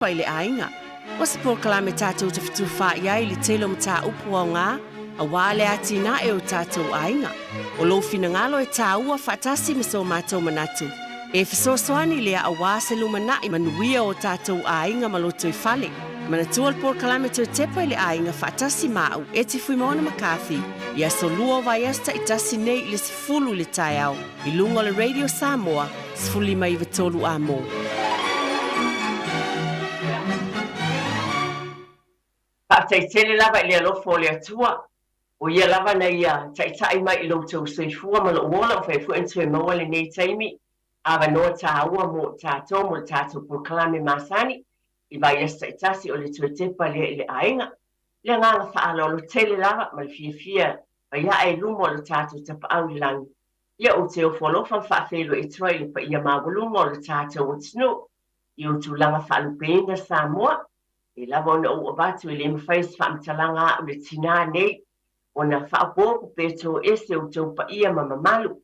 pai le ainga. O se por kalame tātou te fitu wha iai le telo mta upu o ngā, a wale ati na e o tātou ainga. O lo fina ngalo e tā ua whaatasi me so mātou manatu. E fisosoani lea a wāse lumana i manuia o tātou ainga maloto I whale. Manatua le por kalame te Tepa le ainga whaatasi mau e te fuimona makathi. Ia so lua vai esta I tasi nei le sifulu le tai au. I lunga le Radio Samoa, sifuli mai vitolu a mo. Tai tele lava le alofo le atua o ia lava na ia tai mai lo tau soifua ma lo wola fa fu entwe mo le nei taimi ava no ta ua mo ta por kalame masani I vai esta itasi o le Tepa le ainga le nga fa lo tele lava ma fia vai ai lumo lo tatu tapa au lang ia o te ofolo fa felo I troi pa ia magulumo lo tatu o tsno I tu langa fa lupenga Samoa I lava ona ua batu I le mawhais whaamtalanga o le tina nei o na whaapoku peto ese o tau pa ia mamamalu.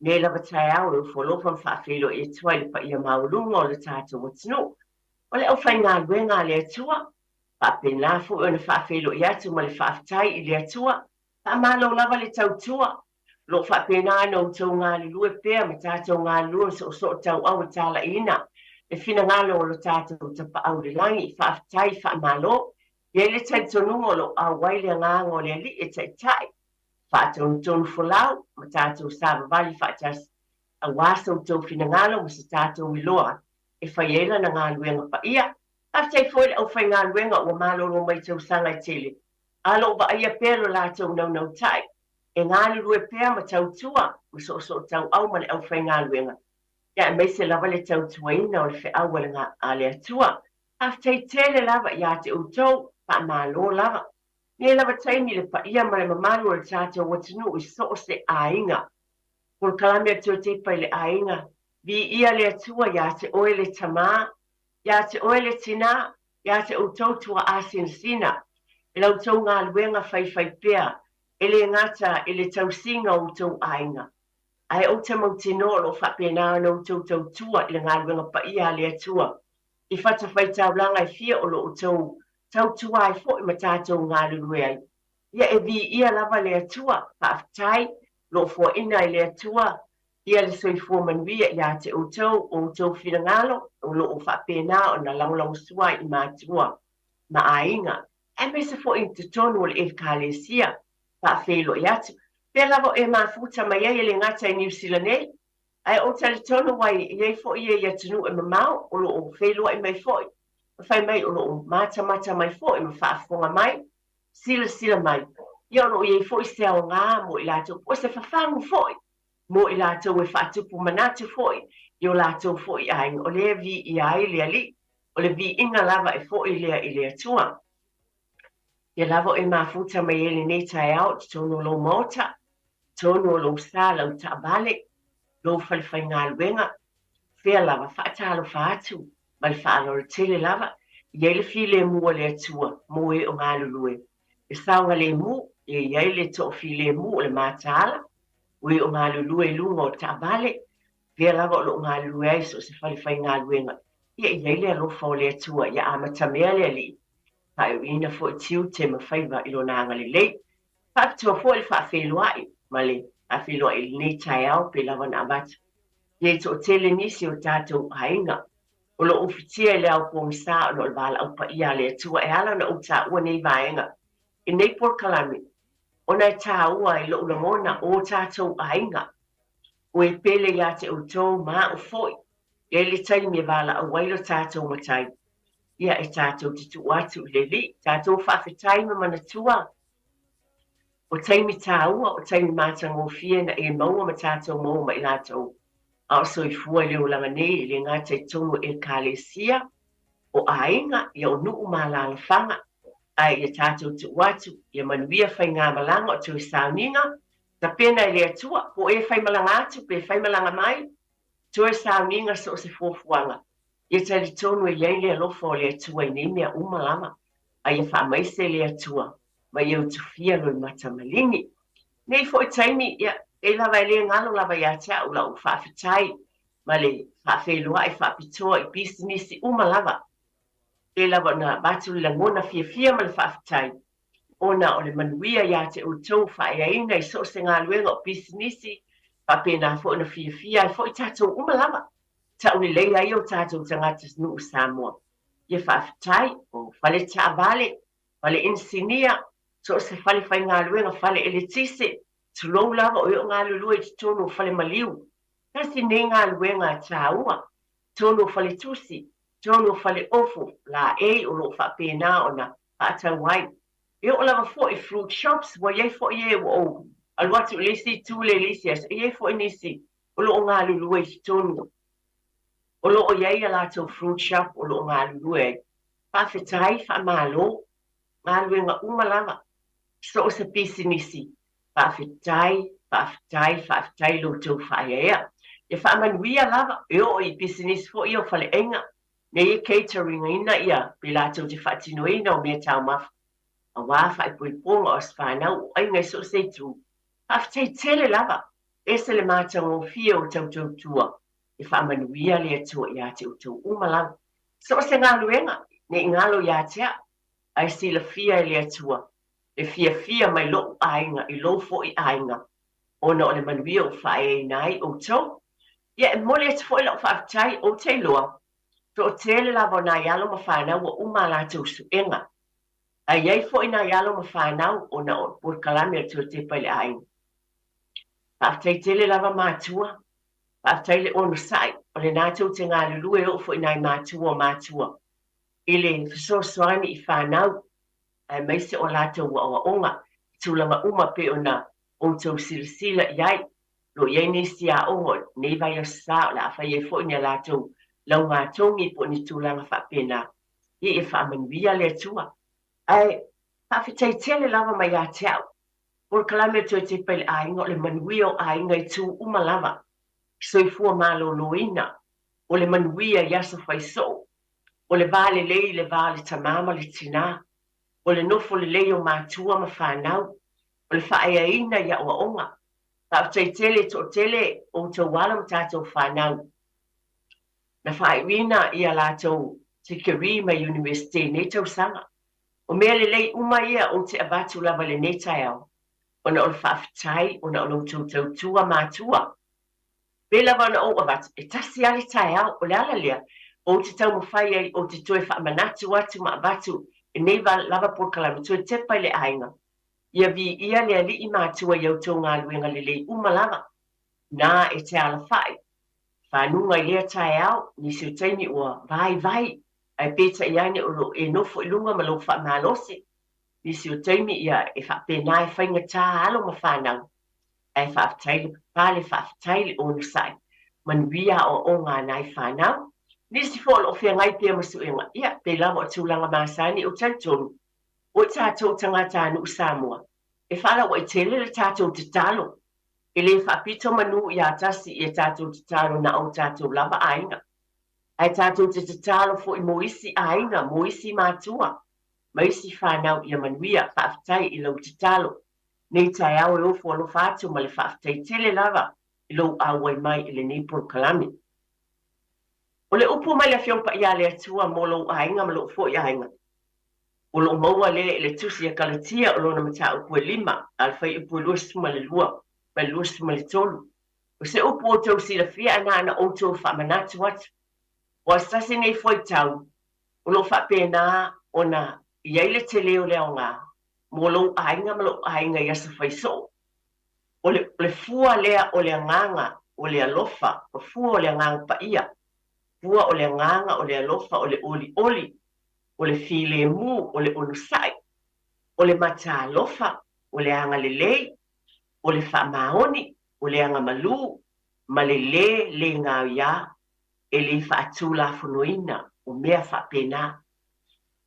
Ne lava tai au e wholofam whaafelo e tua le pa ia maulunga o le tātou o tino. O le au whai ngā luenga le atua, whaapena fu o na whaafelo I atu ma le whaafitai I le atua, whaamalo lava le tau tua. Lo whaapena ana o tau ngā lulue pēr ma tātou ngā lulue so tau au tala ina. E fina ngalo o lo tātou tapa au le langi, whaafitai whaamalo, ia le tai tonungo lo a waile ngāngo le li e tai tai. Whaatonu tonu fulau, ma tātou sāba vali whaatas a wāsa o tau fina ngalo ma sa tātou iloa, e whaiela na ngā luenga pa ia. Whaafitai fwele au whai ngā luenga o malo lo mai tau sanga I tele. Alo ba ia pēro la tau nau tai, e ngā lue pēr ma tau tua, ma so tau au ma le au whai ngā luenga. Ia me se lava le tau tuaina o le whi awala ngā ale atua. Haftai tele lava ia te utou, pa malo lava. Ne lava taimi le pa ia ma le mamalu o le tātou watinu I so se ainga. Por kalame atua Tepa le ainga. Vi ia le atua ia te oe le tamā, ia te oe le tina, ia te utou tua asin sina. E lau tau ngā luenga whai pēr, e le ngata e le tau singa o tau ainga. Ai o te mautino lo whapena no tau tua I le ngā luenga pa ia le atua. I whata whai tau langa I fia o lo tau tua I fo I matatou ngā lulue ai. Ia e vi ia lava le atua, whaafitai, lo fo ina I le atua, ia le soifua manuia ia te o tau whina ngalo, o lo o whapena o na laulau sua I mātua, ma ainga. E me se fo I te tonu o le Ekalesia, whaafelo I atu. Pea lava e mafuta mai ai le ngata I New Zealand nei. Ai o tali tono wai iei fo ia ia tunu e mamau o lo o whelua I mai foi. Whai mai o lo o mata mai foi ma whaafonga mai. Sila mai. Ia o lo iei foi se ao ngā mo I lato. O se whawhangu foi. Mo I lato e whaatupu manatu foi. I o lato foi ai. O lea vi I ai lea li. O le vi inga lava e foi lea I lea tua. Ia lava e mafuta mai ele nei tai au tono lo mota. Tono lo sala o taabale, lo whaliwhai ngā luenga, whea lava whaatalo whaatu, mai whaalo le tele lava, iei le fi le mua le atua, mo e o ngā lulue. E saunga le mu, iei le to fi le mu o le mātala, o e o ngā lulue lunga o taabale, whea lava o lo ngā lulue ai so se whaliwhai ngā luenga. Iei le alofa o le atua, ia amatamea le ali, tai o ina fo I tiu te mawhaiva I lo nanga le lei, whaatua fo le whaafeluai, male a filo I nei tai au pe lava na abatu. Ie to tele nisi o tātou hainga. O lo ufitia le au pōngisa o lo wala au pa ia le atua e ala na uta ua nei vaenga. I nei por kalame, o nei tā ua I lo ulamona o tātou hainga. O e pele ia te utou maa o foi. E le taimi e wala au wailo tātou matai. Ia e tātou titu atu le li, tātou whaafetai ma manatua. O taimi tāua, o taimi mātango fia na e maua ma tātou maua ma I lātou. A o soifua leo langa nei, le ngātai tono Ekalesia, o ainga, ia o nuu mālala whanga, ai ia tātou te watu, ia manuia whai ngā malanga o tui sauninga, ta pena I le atua, po e whai malanga atu, pe whai malanga mai, tui sauninga so se fuafuanga. Ia tali tono e iei le alofa o le atua I nei mea umalama, ai ia wha maise le atua. Ma iau tufia loi mata malingi. Nei fo I taimi, e lava le ngalo lava ia tea ula u whaafitai, ma le whaafeloa I whaapitoa I business I uma lava. e lava na batu la ngona fia ma le whaafitai. Ona o le manuia ia te utou whaeaina I so se ngā luenga o bisinisi, pa pēnā fo na fia fo I tātou umalama. Ta uni leia I o tātou tangata nu Samoa. Ia whaafitai o whale taavale, whale insinia, so se whale whai ngā luenga whale eletise, tulou lava o io ngā lulua I tonu whale maliu. Kasi ne ngā luenga tāua, tonu whale tusi, tonu whale ofu, la o lo whapena o na whaatau wai. Io o lava fo I fruit shops, wa iei fo I o alwatu lisi tule lisi as, iei fo I nisi, o lo ngā lulua I tonu. O lo o iei a lato fruit shop, o lo ngā lulua e. Whawhetai, whamalo, ngā luenga umalama, so o se pisi nisi. Whawhetai lo tau whaea. E whaamanuia lava, e o I business fo I o whale enga. Ne I catering ina ia, pilato te whatino ina o mea tau mafu. A wāwha I pui ponga o whanau, ai ngai so se tu. Whawhetai tele lava, e se le mātang o fia o tau tua. E whaamanuia le atua ia te o tau umalang. So se ngā luenga, ne ngalo ia tea, ai si la fia le atua. E fia mai lo ainga, I lo fo I ainga. Ona o le manuia o whae nai o tau. Ia e mole e te fo I lau whawhetai o te loa. So o tele lava o nā ialo ma whanau o umala tau suenga. A iei fo I nā ialo ma whanau o na o purkalami a tua Tepa I le ainga. Whawhetai tele lava mātua. Whawhetai le ono sai. O le nātou te ngā lulue o fo I nai mātua o mātua. I le whasosoani I whanau. Ai maise o lātou wa onga. Tūlanga uma pe o na o tau silasila iai. Lo iei nisi a ongo. Nei vai o sa o la awha iei fo I ni lātou. Lau ngā tongi po ni tūlanga whapena. I e whaamanuia le tua. Ai, whawhetai tele lava mai a teau. Por kalame tue te pele ainga o le manuia o ainga I tū umalava. Soifua malo loina. O le manuia I asa whaiso. O le vale lei le vale tamama le tina. O le nofo le lei o mātua ma whanau. O le whaeaina ia o onga. Whawhetai tele to tele o tau wala ma tātou whanau. Na whaewina ia lātou te kiri mai universite ne tau sanga. O mea le lei uma ia o te abatu lava le netai au. Ona o le whawhetai, ona o lo tau tua mātua. Pela wana o abatu, e tasi ale tai au, o le ala lea, o te tau mawhai ai, o te toe whaamanatu atu ma abatu, e neiva lava porkalami, tue Tepa I le ainga. Ia vi ia lea li I mātua iau tau ngā luenga le lei uma lava. Nā e te ala whai. Whanunga I lea tai au, nisi o taimi ua vai, ai peta I ane o lo e nofo I lunga ma lo wha malosi. Nisi o taimi ia e whapena e whainga tā alo ma whanau. Ai whawhataile o nusai. Manuia o ngā nai whanau. Nisi fo lo whia ngai pia masuenga. Ia, pe lama o tūlanga māsani o tautonu. O tātou tangata anu Samoa. E whala o e tele le tātou te talo. E le whapito manu I a tasi I tātou te talo na o tātou lava ainga. Ai tātou te talo fo I moisi ainga, moisi mātua. Maisi whanau I a manuia whawhetai I lau te talo. Nei tai au e ofo alo whātou ma le whawhetai tele lava I lau awai mai I le neipur kalami. O le upo mai le whiompa I a le atua mo lau ainga ma lau fo I ainga. O lo maua le tusi a kalatia o lona mata o kue lima, al fai upo luasu ma le lua, ma luasu ma le tolu. O se upo o tau si la fia ana o tau whamanatu atu. O asase nei foi tau, o lo whapena o na iei le te leo leo ngā, mo lo ainga ma lo ainga I asa whaiso. O le fua lea o le nganga, o le alofa, o fua o le nganga pa ia, fua o le nganga, o le alofa, o le oli, o le file mu, o le onusai, o le mata alofa, o le anga lelei, o le whamaoni, o le anga malu, ma le ngā ia, e le whaatu la funoina, o mea whapena.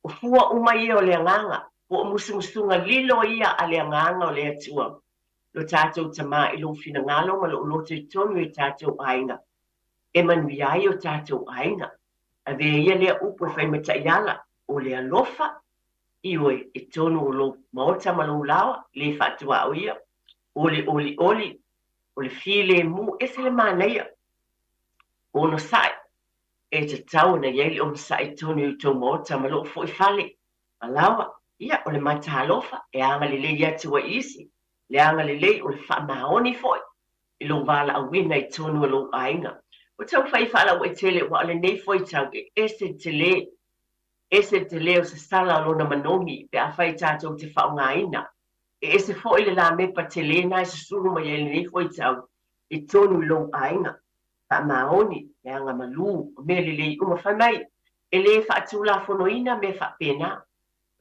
O fua uma ia o le nganga, o musunga lilo ia a le nganga o le atua. Lo tātou tama I lo fina ngalo, ma lo te tonu I tātou ainga. E manuiai o tātou ainga. A vea ia lea upo whai mata iala, o le alofa, iwe e tonu o lo maota ma lo lawa, le whatua o ia, o le oli, o le file mu, e se le māneia. O no sai, e te tau na iei o msa i tonu i tō mōta ma loo fo I fale. Alawa, ia o le matalofa e anga le lei atu wa isi. Le anga le lei o le wha maoni foi. I lo wala a wina I tonu a lo ainga. O tau whai whala o e tele wa le nei foi tau e ese te le o se sala lo na manongi pe a whai tātou te whaonga ina. E ese foi le la mepa te le na e se suru ma iei le nei foi tau I tonu I lo ainga. Pa maoni e anga malu me le lei uma whai mai. E le whaatula fonoina me whapena.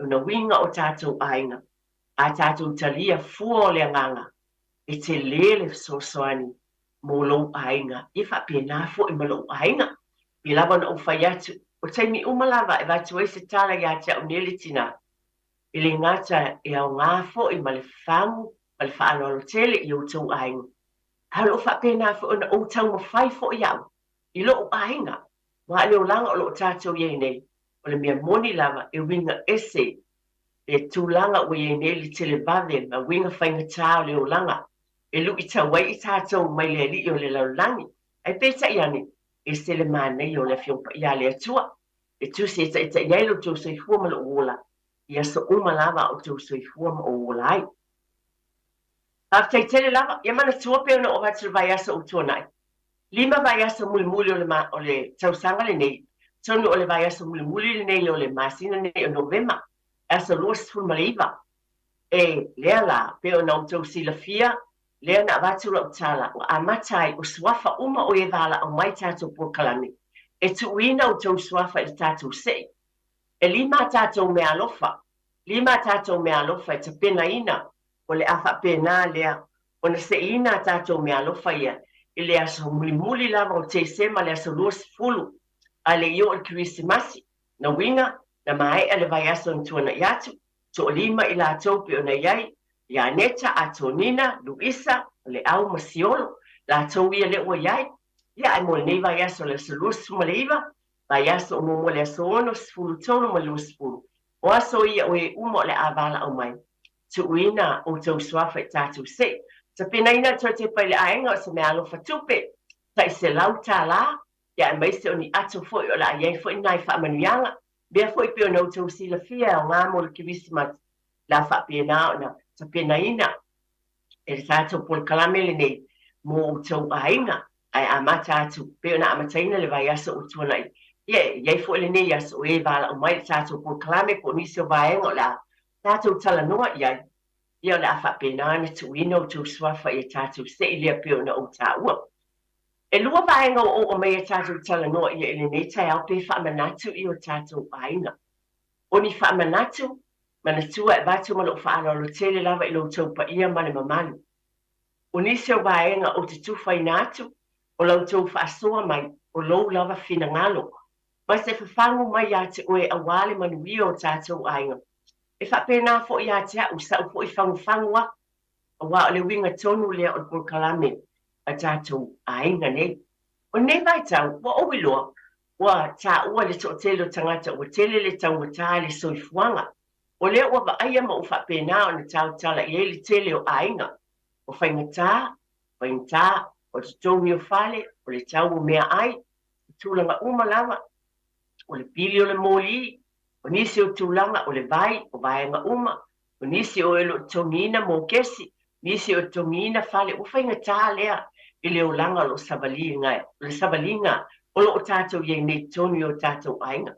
Una winga o tātou ainga. A tātou talia fua o le anganga. E te lele sosoani mo lo ainga. I whapena fo I malo ainga. I lava na o whai atu. O taimi umalava e vatu e se tala I ate au nele tina. I le ngata e au ngā fo I male whangu, male whaanolo tele I o tau ainga. Halo whapena fo ona o tau mo whai fo I au. I lo ainga. Wa leo langa o lo tātou ye nei. O le mea moni lava e winga ese e tūlanga o ye nei li tele bave ma winga whainga tāo leo langa. E lu I tawai I tātou mai le li o le laulangi. Ai peta iani e se le mānei o le fiongpa ia le atua. E tu se ta ita iai lo tau soi fua ma lo uola. Ia so uma lava o tau soi fua ma o uola ai. Aftai tele lava, ia mana tua peo na o hatu vai asa o tuanai. 5 vai asa muli o le tausanga le nei. Tonu o le vai asa muli le nei o le masina nei o novema. Asa luas fulmaliva. E lea la, peo na o tau sila fia, lea na avatura o tala, o amatai o swafa uma o e vala o mai tatou pokalani. E tuina o tau swafa I tatou sei. E 5 tatou mea alofa. 5 tatou mea alofa e te pena ina. O le afa pena lea. O na se ina tatou mea alofa ia. I le aso muli lava o te sema le aso luas fulu. A le io o Krisimasi. Na winga, na mai a le vai aso ntuana iatu. To 5 I la taupe o na iai. Ia neta a tonina, Luisa, le au masiolo. La tau ia le ua iai. Ia ai mo le nei vai aso le aso luas fumaleiva. Vai aso o mo le aso ono sfulu tono ma luas fulu. O aso ia o e umo le avala au mai. To uina o tau swafa I tātou se. Sa pena ina tua te pai le ainga o se mea alofa tupe. Tai se lau tā la. Ia e maise o ni ato foi o la iei foi nai wha manuianga. Bea foi peo na utau sila fia o ngā mo le kiwisimat. La wha pena o na. Sa pena ina. E le tātou pol kalame le nei. Mo utau ainga. Ai amata atu. Peo na amataina le vai asa o tuanai. Iei foi le nei asa o e vala o mai le tātou pol kalame po nisi o vaenga o la. Tātou tala noa iai. Ia le afa pena na tuina o tau swafa I tātou se I lea peo na o tāua. E lua vaenga o mai tātou tala noa ia ele nei tai au pe whaamanatu I o tātou ainga. O ni whaamanatu, mana tua e vatu malo whaana lo tele lava I lo tau pa ia mane mamalu. O nisi o vaenga o te tuwhai nātu, o lau tau whaasoa mai, o lou lava whina ngalo. Mai se whawhangu mai ia te oe awale manuia o tātou ainga. E whapena fo I a te au sa u fo I whangu a wa le winga tonu lea o por kalame a tātou ainga nei. O nei vai tau, wa owi loa, wa tā ua le to telo tangata, wa tele le tau wa tā le soifuanga. O lea ua wa aia ma u whapena o na tau tala I le tele o ainga. O whainga tā, o te tongi o whale, o le tau o mea ai, o tūlanga umalama, o le pili o le mōli, o nisi o tūlanga o le vai, o vaenga uma, o nisi o elo tongina mō kesi, nisi o tongina whale, o whainga tā lea, I leo langa lo sabalinga, o lo o tātou ye nei tonu o tātou ainga.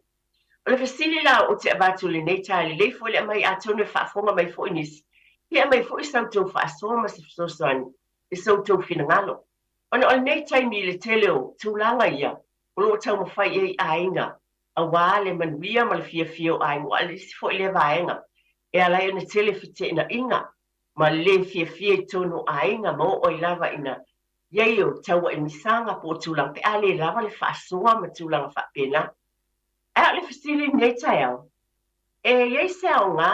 O le fasili la o te abatu le nei tā le leifo le amai a tonu e whaafonga mai fo nisi. Pia mai fo I sautou whaasoma se fisosoani, I sautou finangalo. Ona o le nei taimi le tele o tūlanga ia, o lo o tau mawhai e ainga, a wā le manuia ma le fia o ainga, o le si fo I le vaenga. E alai o na tele fite ina inga, ma le fia I tonu ainga, ma o I lava ina, iei o taua e misanga po tūlanga, pe a le lava le whaasoa ma tūlanga whapena. E a le fasili nei tai au. E iei se au ngā,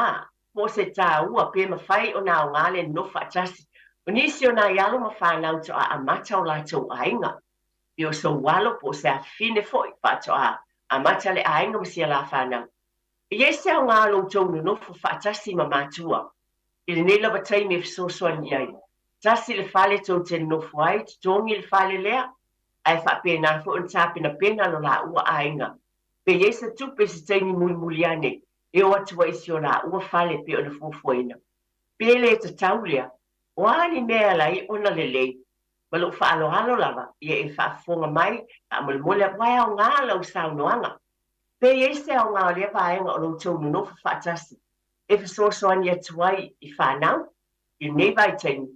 po se tā ua pe mawhai o nā o ngā le no whaatasi. O nisi o nā ialo ma whanau to a amata o lātou ainga. I o so walo po se a fine foi, whato a amata le ainga ma sia la whanau. E iei se au ngā lo tonu no whaatasi ma mātua. I le nela watai me fisosoan iai. Tasi le fale tau te no fuai, te tongi le fale lea. ai whapena fo un tāpina pena lo la ua ainga. Pe yesa tupe se taini muli ane, e o atua isi o la ua fale pe o na fufuaina. Pe le ta taulia, o ani mea lai ona lelei, ma lo whaaloalo lava, ia e whaafonga mai, a mole wai au ngā lau saunoanga. Pe yesa au ngā lea vaenga o lo tau nunofa whaatasi, e whasosoani atuai I whanau, I nei vai taini.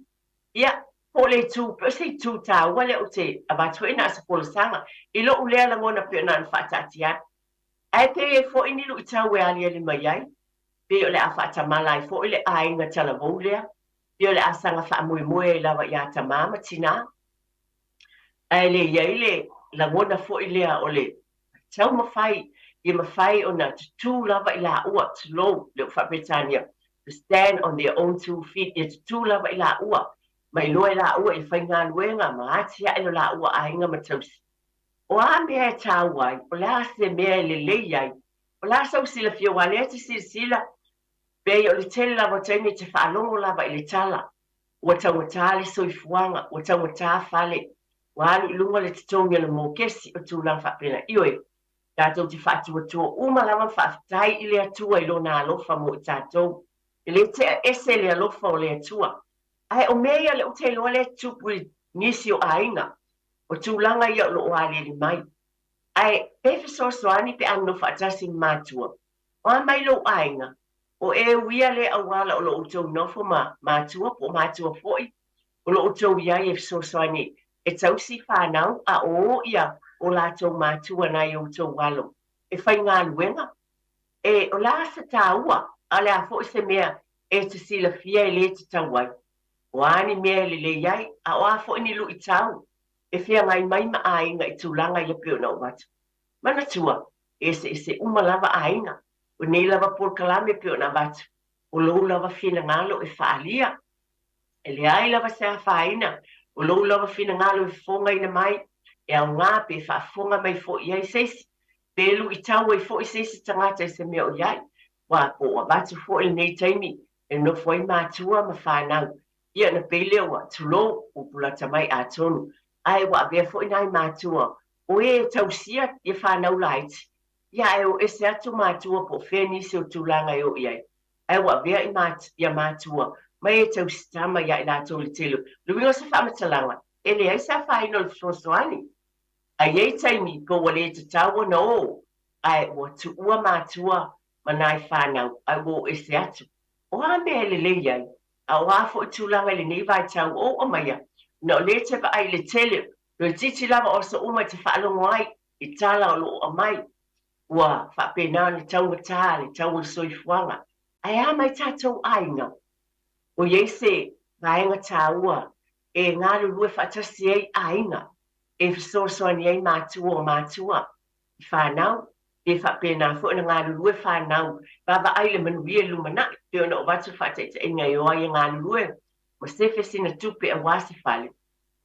Ia, po le tu, pe se tu tā wale o te abatue na sa pola sanga, I lo ulea la ngona pe na whaatati atu. Ai pe e fo ini lu I tau e alia le mai ai, pe o le a whaatamala I fo I le ainga tala voulea, pe o le a sanga whaamue lava I a tamama tina. Ai le iai le la ngona fo I lea o le tau mawhai, I mawhai o na tu lava I la ua tulo le Whapetania, to stand on their own 2 feet, I tu lava I la ua, mai loe la ua I whainga luenga, ma atia ilo la ua ainga matausi. O a mea e tāwai, o la se mea le leiai, o la sau sila fio wale te sila, bei o le tele lava taimi te whaalongo lava I le tala, ua tangata le soifuanga, ua tangata fale, ua alu ilunga le titonga le mokesi o tūlang whapena ioi. Tātou te whaatua tua uma lama whaafitai I le atua I lona alofa mo I tātou. I le te ese le alofa o le atua. Ai o mea le o te loa le tupu nisi o ainga. O tūlanga ia o lo o ale li mai. Ai pefe soani pe anno whaatasi mātua. O a mai lo ainga. O e uia le awala o lo o tau nofo mātua po mātua foi. O lo o tau iai e soani. E tausi whanau a o ia o la tau mātua nai o tau walo. E whai ngā luenga. E o la sa tāua, a le a fo se mea e te sila fia I le te tauai. O ani mea le le iai, a o a fo ni lu I tau. E fia ngai mai ma ainga I tūlanga I peo na o watu. Mana tua, e se umalava ainga. O nei lava por kalame peo na watu. O lou lava fina ngalo e whaalia. E le ai lava se a whaina. O lou lava fina ngalo e fonga ina mai. E au ngā pe whaafonga mai fo iai seisi. Pelu I tau e fo I seisi tangata I se mea o iai. Wa po wa watu fo I nei taimi. E no fo I mātua ma whanau. Ia na peleo wa tulo o pulata mai a tonu. Ai wa vea fo I nai mātua. O e tausia I whanau laiti. Ia e o ese atu mātua po whenisi o tūlanga e o iai. Ai wa vea I mātua. Mai e tausitama ia I la tōli telu. Luingo sa whamatalanga. E le ai sa whaino le whosoani. Ai ei taimi ko wale te taua no. Ai wa tu ua mātua manai whanau. Ai wo ese atu. O a mea le leiai. A o a fo I tūlanga le nei vai tau o maia. No le te pa ai le tele. Lo titi lava o sa uma te whaalongo ai. I tala o lo o mai. Ua whapena le taunga tā, le taunga soifuanga. Ai a mai tātou ainga. O iese vaenga tāua. E ngā lulue whaatasi ei ainga. E whasosoani ei mātua o mātua. I whanau. E whapena fo na ngā lulue whanau. Baba aile manuia lumana. Peo na o watu whaatete e ngai oa i ngā lulue. Ma sefe sina tupe a wasi whale.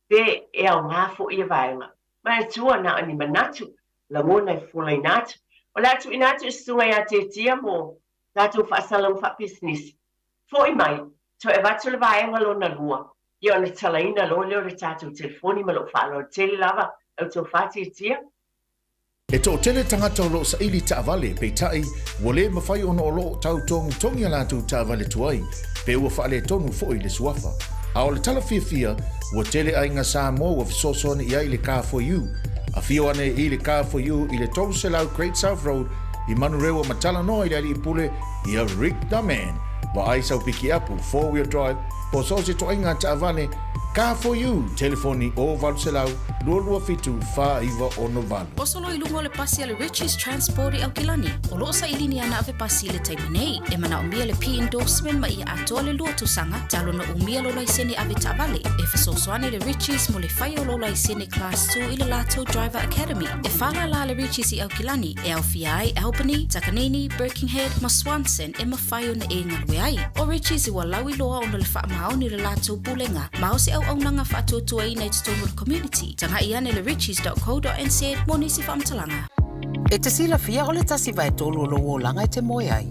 Pe e au ngā fo I vaenga. Mai tua na ani manatu. La ngona I fulai natu. O latu inatu sunga ia te tia mo. Latu whaasalang whaapisnisi. Fo I mai. To e watu le vaenga lo na lua. Ia ona talaina lo leo le tātou telefoni ma lo whaalo tele lava au tō whāti tia. E tō tele tangata o lo sa ili taavale pe tai wale mawhai ono o lo tau tongi ala tu taavale tuai pe ua whaale tonu fo I le suafa. A o le tala fia ua tele ainga Samoa ua fisosoni I ai le car for you. A fio ane I le car for you I le tolu se lau Great South Road I manurewa matala noa I le ali pule I a Rick the Man. Wa ai sau piki apu 4-wheel drive po so se to inga taavale car for you telefoni o valselau lua fitu fa iwa ono van. O solo I lungo le pasi ale Richie's Transport I Aukilani. O loo sa ilini ana ave pasi le taiminei. E mana umia le P-endorsement ma I atoa le lua tusanga. Talo na umia lo laisene ave taavale. E fasosoane le Richie's mo le fai o lo laisene Class 2 I le Lato Driver Academy. E fala la le Richie's I Aukilani. E au fiai, Albany, Takanini, Birkenhead, ma Swanson e ma fai o na e ngalwe ai. O Richie's I walau I loa o na le wha mahau ni le Lato Pulenga. Mao se au nanga whaatotua I nei tutono le community. Tanga I ane le richies.co.nz mo nisi whamtalanga. E te sila fia o le tasi vai tolu o lo langa I te moe ai.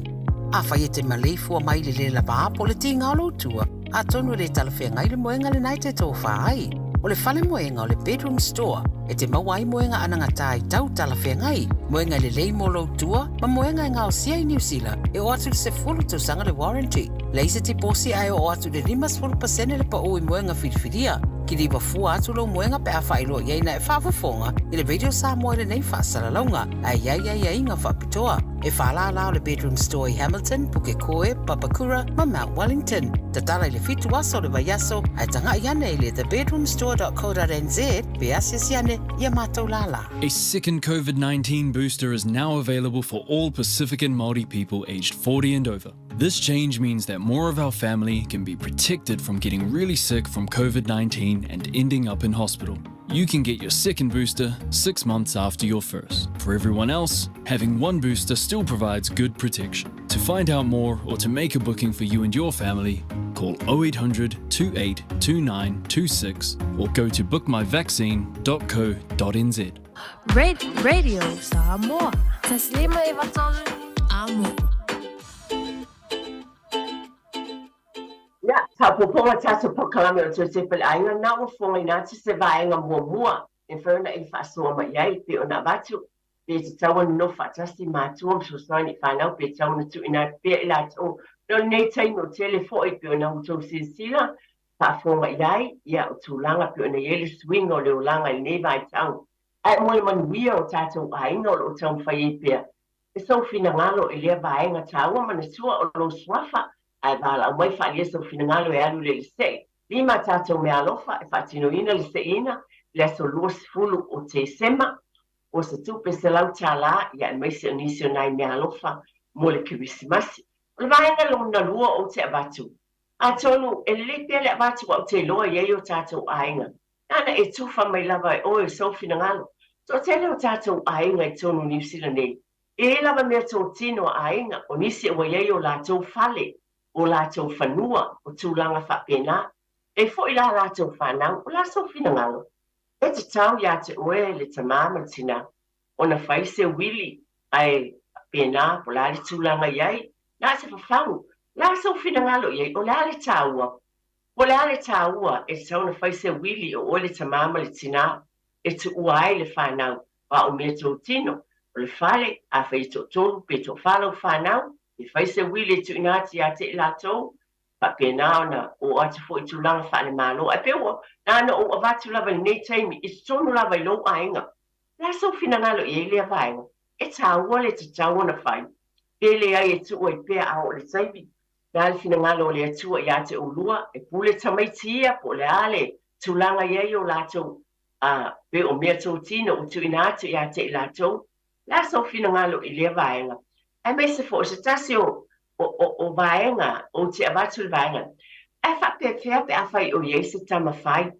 A whai e te maleifu a mai le la paa po le tinga o tua. A tonu le talawhia ngai le moenga le nai te tō wha ai. o le whale moenga o le bedroom store e te mawai moenga ananga tai tau tala whengai. Moenga le lei mo tua, ma moenga ngā o sia i New Zealand e o atu le se fulu tu sanga le warranty. Leise te posi ai o atu le 5% le pa o i moenga whiriwhiria. Ki riwa fua atu lo moenga pe a whailo i eina e whawafonga i le radio Samoa le nei whaasara launga ai ngā whapitoa. E whalala o le bedroom store i Hamilton, Pukekohe, Papakura, ma Mount Wellington. Ta tala i le fitu aso le vaiaso ai tanga i ane i le thebedroomstore.co.nz pe asiasi ane i a mātou lala. A second COVID-19 booster is now available for all Pacifican Māori people aged 40 and over. This change means that more of our family can be protected from getting really sick from COVID-19 and ending up in hospital. You can get your second booster 6 months after your first. For everyone else, having one booster still provides good protection. To find out more or to make a booking for you and your family, call 0800 282926 or go to bookmyvaccine.co.nz. Radio Samoa. Taslima iwatolu. Amo. Ka poponga tato pokalame o te pele ainga na o fonga ina te se vaenga mua e whauna i whaasoa mai ai pe o na watu pe te taua no whaatasi mātua mso soani whanau pe tauna tu ina pe ila tō no nei taimo telefo i pe o na utou sila pa fonga iai ia o tūlanga pe o na yele swing o leo langa i nei vai tau ai mole manuia o tato ainga o lo tau mwhai pia e sau fina ngalo i lea vaenga taua mana sua o lo swafa ai bala o mai whalia sau finangalo e alu le se. Lima tātou me alofa e whatinoina le seina le aso luas fulu o te sema o se tupe se lau tāla ia e maisi o nisi o nai me alofa mo le kirisimasi. O le vaenga lona lua o te abatu. A tonu e le pia le abatu o te loa iei o tātou ainga. Nana e tufa mai lava e oe sau finangalo. So tele o tātou ainga e tonu New Zealand nei. E lava mea tō tino ainga o nisi o iei o lātou fale. O lātou whanua o tūlanga whapena, e fo i la lātou whanau o lātou whinangalo. E te tau ia te oe le te māmatina, o na whai se wili ai pena po lāri tūlanga iai, nā se whawhau, lātou whinangalo iai o lāri tāua. O lāri tāua e tau na whai se wili o le te māmatina, e te uai le whanau, wa o mea tō tino, o le whare a whai tō tōru pe tō whalau whanau, e whai se wile tu inati a te lato, pa pena ona o ati fo i tūlanga whale malo. E pewa, nana o avatu lava nei taimi, i tonu lava i lo ainga. La so finangalo i elea vaenga, e tāua le te tāua na whai. Pele ai e tua i pea ao le taimi. Nā le finangalo le atua i ate ulua, e pule tamaitia po le ale, tūlanga iei o lato, pe o mea tō tino o tu inati i ate lato. La so finangalo i lea vaenga. E me se fo se tasi o vaenga, o te abatu vaenga. E whape pe a whai o iese tamawhai.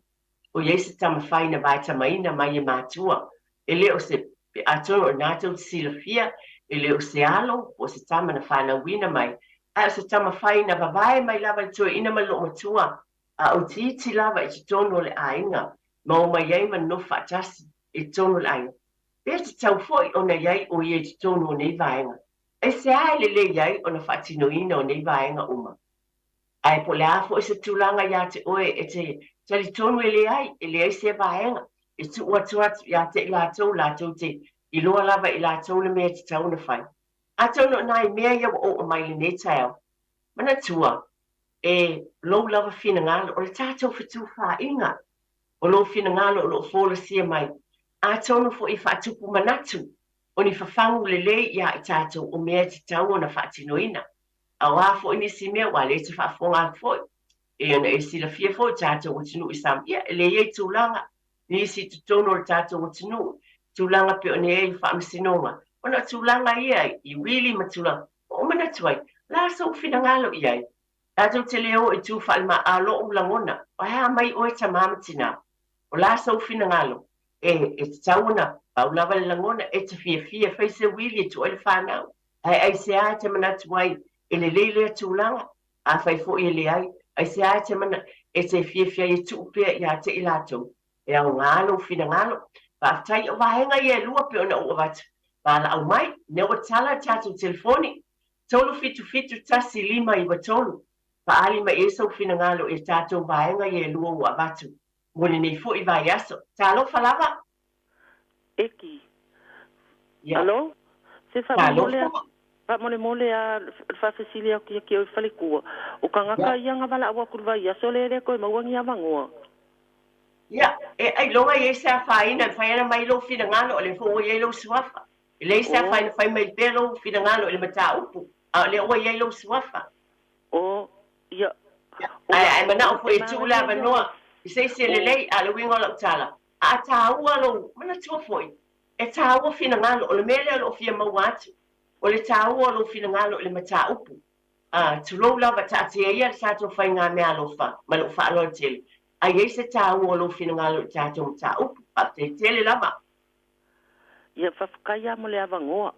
O iese tamawhai na vai tamaina mai e mātua. E leo se atono o nātou sila fia, e leo se alo, o se tama na whana wina mai. E o se tamawhai na vavae mai lava tua ina malo matua. A o ti lava e te tono le ainga. Ma o mai ei man no whaatasi e tono le ainga. Pea te tau foi o na iei o ie te tono o nei vaenga. E se ai le iai o na whatinoina o nei vaenga uma. Ai po le afo e se tūlanga ia te oe e te tali tonu e le ai se vaenga. E tu uatuatu ia te lātou te i loa lava i lātou le mea te tau na whai. A tono nai mea ia o mai le ne tau. Mana tua e lou lava finangalo o le tātou whitu wha inga. O lo finangalo o lo fola sia mai. A tono fo i whatupu manatu. O ni whawhangu le ia i tātou o mea te tau o na whaatinoina. A wāfo ini si mea wa le te whaafonga fwoi. E ona e sila fia fwoi tātou o tinu i sam. Ia, le iei tūlanga. Ni si te tono o tātou o tinu. Tūlanga pe o ne e whaamisinonga. Ona tūlanga ia i wili matulanga. O mana tuai, la so finangalo iai. Tātou te leo e tū whalma a lo o langona. O hea mai o e ta mamatina. O la so finangalo. E te tauna. Pau lava le langona e te fia whai se wili tu ele whanau. Ai se ai te mana tuai e le leile tūlanga. A whai fo i le ai. Ai se ai te mana e te fia i tu upea i a te ilatou. E au ngalo, fina ngalo. Pa tai o wahenga i e lua pe ona ua watu. Pa la au mai, ne o tala tātou telefoni. Tolu fitu tasi lima i watolu. Pa alima e sau fina ngalo e tātou wahenga i e lua ua watu. Mole nei fo'i vai aso. Talo falava. Eki. Ia. Alo? Se fa Talo mole fa. fa mole a fa Cecilia ki o fale kua. O kanga ka ianga wala wa kurva ia so le ko mawangi avangoa. Ia, ai longa ye sa faina, faina mai lo fina ngalo le fo ye lo swafa. Le sa faina fai mai pelo fina ngalo le mata upu. A le o ye lo swafa. O ia. Ai mana o e tula ba no. Se le a le wingo lo tala. A ta ua lo, mana tu foi. E ta ua fina ngalo o le mele lo fia mawatu. O le ta ua lo fina ngalo le mata upu. Tu lo la ba ta te ia sa to fai nga me alo fa, ma lo fa lo tele. Ai ese ta ua lo fina ngalo ta to ta upu. Pa te tele lava. Ia fa kaya mo le avangoa.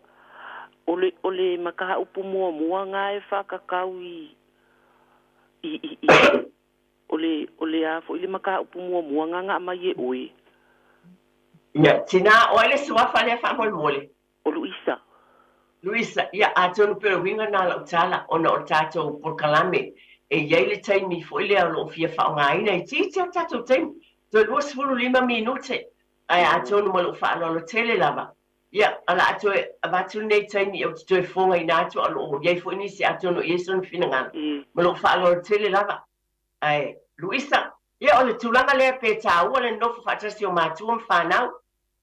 Ole makaha upu mua nga e fa kakau ole a fo ile makaha upu mua nga mai e oi. Ia, tina o ele suafa le fa mole. O Luisa, ia a tonu pero winga na la utala ona o tato por kalame e yele taimi fo ile lo fia fa nga ina i titi o tato taimi to lo sfulu 5 minute ai a tonu mo lo fa lo tele lava ia ala ato aba tu nei taimi o to fonga ina to lo ye fo ni si a tonu yeson finanga mo lo fa lo tele lava ai Luisa ia o le tulanga le pe ta o le no fa tasi o matu fa na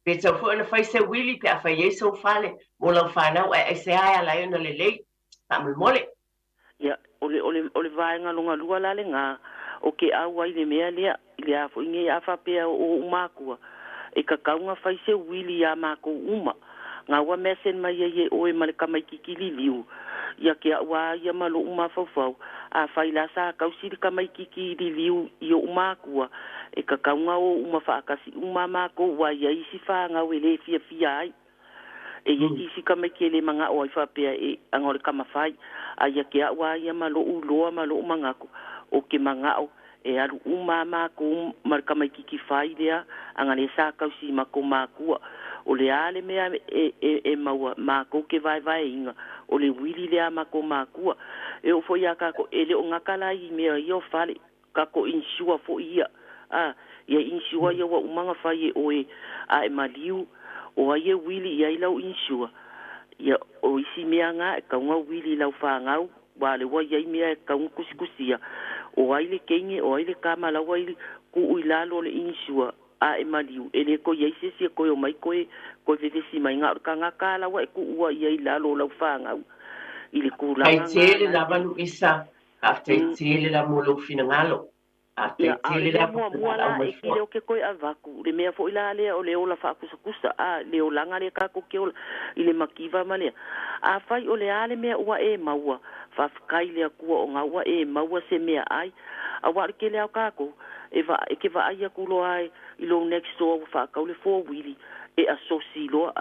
pe tau fu na fai se wili pe a fai yeso fale mo la whanau e se aia la iona le lei ta mole ia ole vaenga longa lua la le nga o ke au ai le mea lea le a fo inge a fa pe o umakua e ka kaunga fai se wili a mako uma nga wa mesen mai ye o e male kamai kikili liu ia ke wa ia malo uma fau a fai la sa kausi kamai kikili liu i o umakua e ka kaunga o uma fa kasi uma mako wa ia isi fa nga wele fia ai e ye isi kamai kele manga o fa pe e angore kama fai a ia ke wa ia malo uloa malo mangako o ke manga o e alu uma mako mar kamai kiki fai lea angane sa kausi mako makua o le ale mea e maua mako ke vai inga o le wili lea mako makua e o foi aka ko ele o ngakala i mea io fale kako insua fo ia ia insua ia wa umanga fai o e a e maliu o ia wili ia ilau insua ia o isi mea nga e kaunga wili lau whangau wale wa ia mea e kaunga kusikusia o aile kenge o aile kama lau aile ku uilalo le insua a e maliu ele ko yeise se ko yo mai ko vete si mai nga ka nga kala wa ku ua ia ilalo lau whangau ili ku la ai tele la balu isa after tele la molo fina ngalo after tele la mua e kile o ke koi avaku le mea fo ila le o le ola fa kusa le o langa le ka ko ke ola ile makiva mane a fai o le ale mea ua e maua fa kai le ku o nga ua e maua se mea ai a wa ke le ka ko e ke va ai ku lo ai ilo next door fa ka le fo wili e asosi lo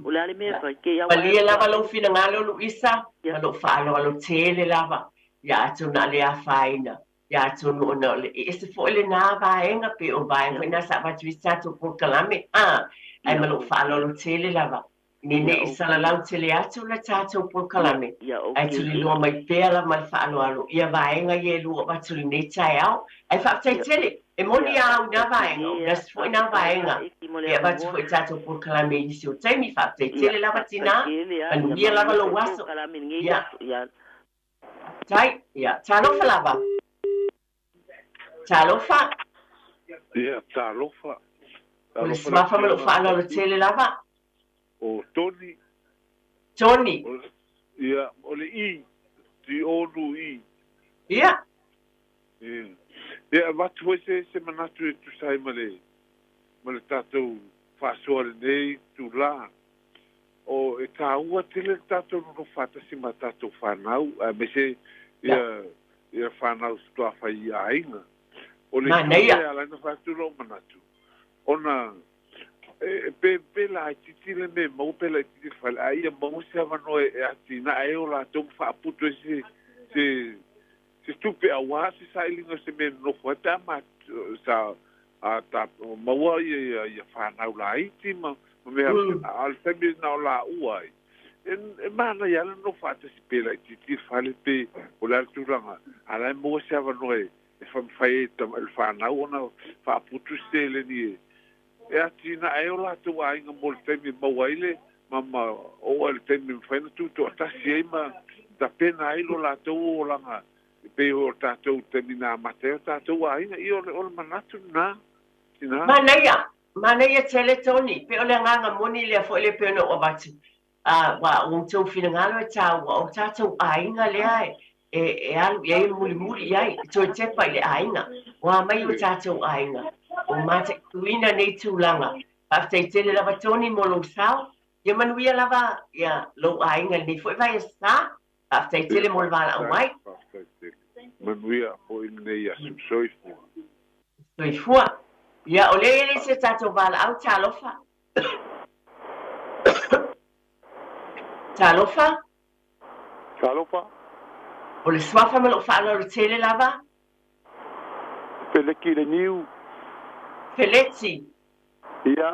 o le ale mea fa ke ya Palia lava lo fina ngalo Luisa lo fa lo tele lava ya tu na le afaina ya tu no no le ese fo le na vaenga pe o vaenga na sa va twista to por kalame ai malo fa lo tele lava nene isala lau tele atu la tato por kalame ai tu lo mai pela mal fa lo ia vaenga ye lu va tu ne tai au ai fa tele e moni au na vaenga na fo na vaenga ia va tu tato por kalame isi o taimi fa tele lava tina anu ia lava lo waso ia tai ia talo fa lava talofa ia talofa o le smafa me lo fa lo tele lava o Tony ia o le i ti onu i ia ia vatu se manatu tu sai male tatou fasoale nei tu la o e ka ua tele tatou no fata si matatou fanau me se ia fanau sto fa ia ainga o le ala na fatu lo manatu ona pe la titile me mo pe la titile fa ai mo se va no e atina ai o la to fa puto se stupe a wa se sai lingo se me no fata ma sa a ta mo wa ia fa na lai ti ma me al tembi na la uai en mana ya no fata se pe la titile fa le pe o la turanga ala mo se va no e whamwhai tam el whanau ona whaputu stele ni e atina e o lātou ainga mo le taimi mauaile mama o le taimi mwhaina tūtu atasi ei ma ta pena ai lo lātou o langa pe o tātou taimi nā mate o tātou ainga i o le manatu nā tina Manaya tele toni pe ole nganga moni le fo le pe no obati wa tau fina ngalo ta wa tau ainga le ai e alu ye muli ai to Tepa le ainga wa mai o tau ainga o mate kuina nei tulanga pa te tele lava toni mo lo sao ye manuia lava ya lo ainga ni fo vai sa pa te tele mo vala o mai manuia o nei asu soifua ya ole ele se tato vala au talofa talofa o le swafa me lo falo le tele lava peleki le niu peleti ia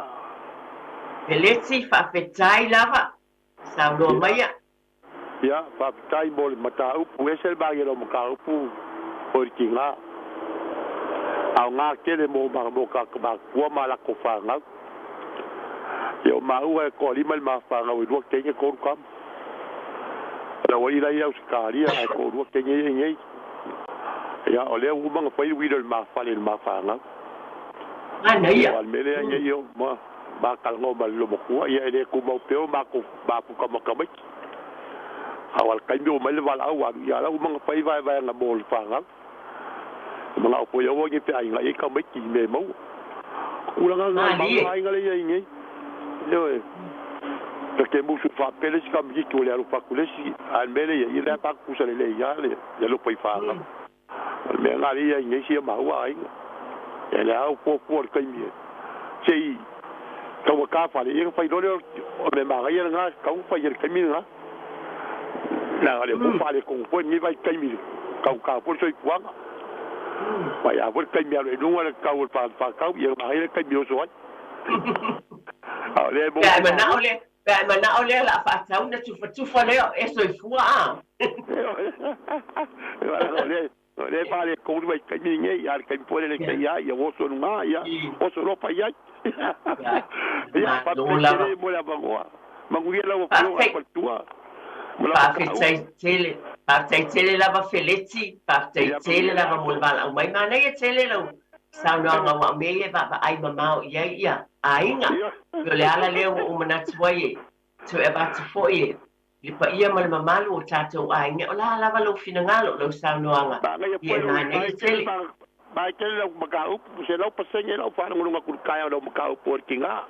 peleti fa fetai lava sa no maya ia fa fetai mo le matau puesel ba ye lo makaupu o kinga au ngā kere mo ka kua mala ko whanga. Yo maua e ko lima le mawhanga o rua kenge koru kam. La wai rai au sikaria e ko rua kenge e ngei. Ya o lea umanga whai wira le mawhanga. Ana ia. Al mele e ngei yo ma kalngo ma lo mokua ia ere ku mau peo ma ko puka makamai. Awal kaimi o mai le wala au aru ia la umanga whai vai nga mo le whanga. Mga opo ya wagi pe ai ngai ka mai ki me mau. Ulanga ngai ai ngai ai ngai. Yo. Porque musu fa peles ka mi ki ole alu fa kulesi al mele ya ira pa ku sale le ya le ya lo pai fa. Al me ngai ai ngai si ma wa ai. Ele au po ka mi. Sei ka wa ka fa le ia fa dole o me ma ngai nga ka u fa ia ka mi nga. Na le po fa le ko po mi vai ka mi. Ka po soi kuanga. Vai a vor kai miaro no ala kau pa kau ia mai kai mio so. Ale bo. Mana ole la fa tau na tu fa le e so fua. Le pare ko vai kai mi ngai ar kai pole le kai ia o so no ia o so lo pa ia. Ia pa mo la bangoa. Manguia la o ko tua. Partei tele lava feleti, partei tele lava mulvala. O mai mana ia tele lau. Sau nga wa mele va ai mamau ia ainga. Yo le ala leo o manatu wai. To e ba tu foi. Li pa ia mal mamalu o tatou ainga. O la lava lo fina ngalo lo sau nga. Ia mana ia tele. Ba tele lau makau, se lau pasenge lau fa ngulunga kulkaya lau makau por kinga.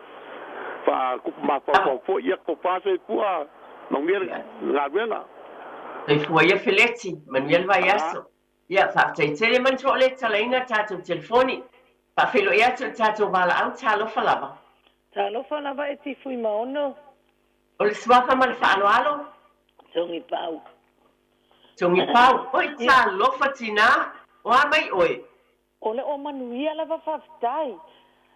Fa ku ma fo ia ko fa se kua. Manguir ngawela. Te fuia fileti, manuel vai aso. Ia fa te tele man tole talaina tato telefoni. Pa filo ia tato vala au talo falava. Talo falava e ti fui maono. O le swafa mal falo alo. Tongi pau. Oi talo fatina. O mai oi. Ole o manuia lava faftai.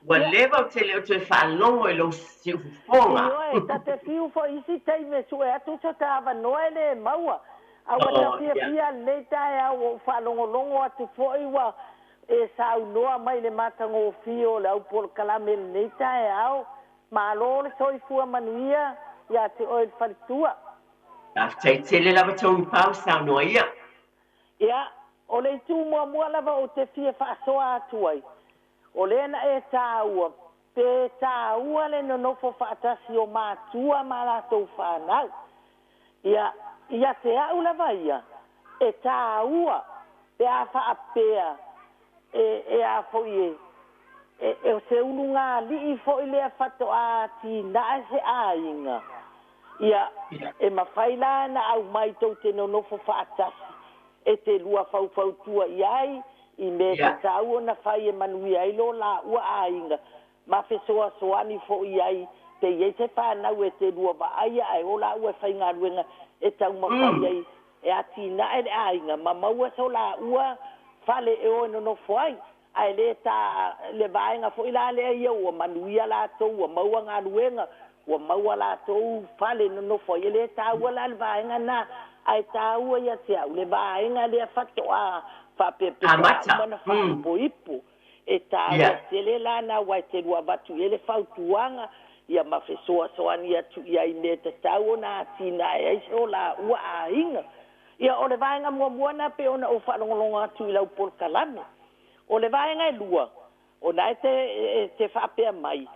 Wa leva o tele o te whalongo e lo siu fonga. Ioe, ta te fiu fo isi tei me su e atu so tawa noe le maua. Awa ta fia le tae au o whalongo atu fo iwa e sau noa mai le matango o fio le au pol kalame le tae au. Ma alo le soi fua manuia ia te oe wharitua. Aftai tele lava tongi pau sau noa ia. Ia, o le tu mua lava o te fia whaasoa atu ai. O lena e tāua, pe tāua le nonofo whaatasi o mātua ma lātou whanau. Ia te au lava ia, e tāua, pe a whaapea, e a foie, e o se unu ngā li fo i lea whato a tina e se ainga. Ia, e mawhaila na au mai tau te nonofo whaatasi, e te lua whau tua iai, I me te tau na whai e manui ai lo la ua ainga. Ma fe soa soani fo i ai. Te iei te whanau e te lua wa aia ai o la ua whai ngā ruenga e tau ma whai ai. E ati na e ainga. Ma maua so la ua whale e o no whai. Ai le ta le vaenga fo i la le ia ua manui a la tau ua maua ngā ruenga. Ua maua la tau whale no whai. E le ta ua la le vaenga na ai tāua ia te au, le vaenga lea whatoa whapepe mana whaipoipo, e tāua tele lana wai te rua watu, ele whautuanga, ia mawhesoa soani atu ia i ne te tau na tina e eise o la ua a inga. Ia o le vaenga muamuana pe ona o whanongolonga atu i lau Polokalame. O le vaenga e lua, o nai te whapea mai,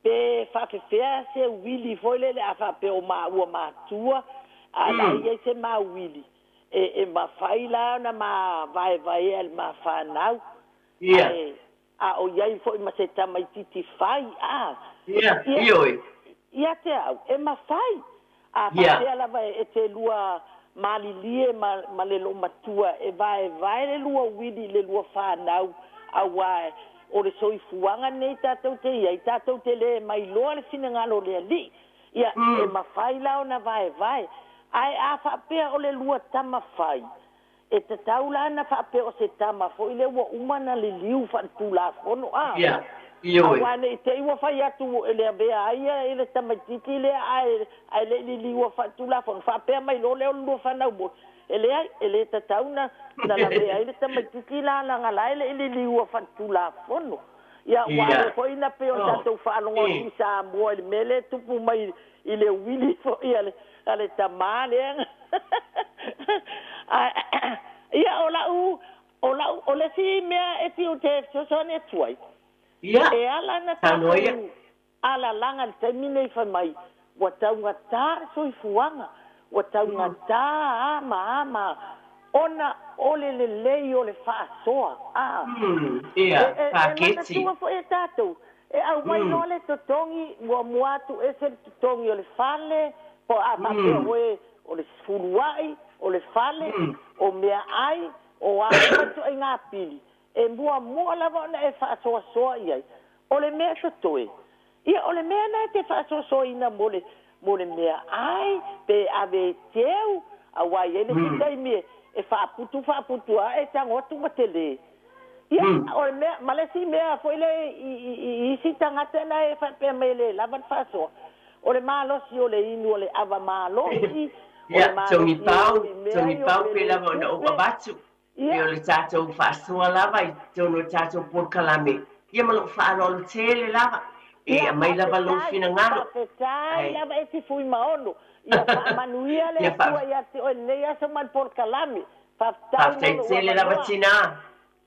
pe whawhewhea se wili foile le a whapea o ua mātua, a lai e se mā wili. E mawhai la na mā vai al mā whanau. A o iai fo i ma se tamaititi whai, Ia te au, e mawhai. A whapea lava e te lua malilie ma le lo matua, e vai le lua wili, le lua whanau, a wae. O le soifuanga nei tātou te ia, i tātou te le mai loa le finangalo le ali. Ia, e mawhai lao na vai. Ai a whapea o le lua tama whai. E te taula na whapea o se tama fo, i le ua umana le liu whanpula fono. Awane i te iwa whai atu e lea bea aia, e le tamatiti lea ai le liu whanpula fono. Whapea mai lo leo lua whanau mo. E le tatauna na la bea i le tamatiti la ngalai le liu whanpula fono. Ia wale fo ina pe o tatou whanongo si Samoa i le mele tupu mai i le wili fo i ale tamale. Ia o le si mea e ti o te sosone tuai. E ala na tātou ala langa te mine i whamai. Wa taunga tā soi fuanga. Wa taunga tā ama. Ona ole le lei o le whaasoa. Paketi. E mana tua fo e tātou. E au mai no le totongi muatu e se totongi o le whale. Po a mapea hoe o le furuai, o le whale, o mea ai, o a matu ai ngā pili. E mua lava ona e whaasoa iai. O le mea sotoe. Ia o le mea na te whaasoa ina mo le mea ai, pe ave teu, a wai e le fitai mea, e whaaputu a e tangotu ma te le. Ia, o le mea, malesi mea, fo ile i si tangata na e whapea me le, lava whaasoa. O le malosi o le inu o le ava malosi. Tongi pau pe lava ona o babatu. E o le tātou whaasua lava i tono tātou Polokalame. Ia malo whaarolo tele lava. E a mai lava lo fina ngalo. Whapetā lava e ti fui maono. Ia whaamanuia le atua ia te o nei asa man Polokalame. Whaftai tele lava tina.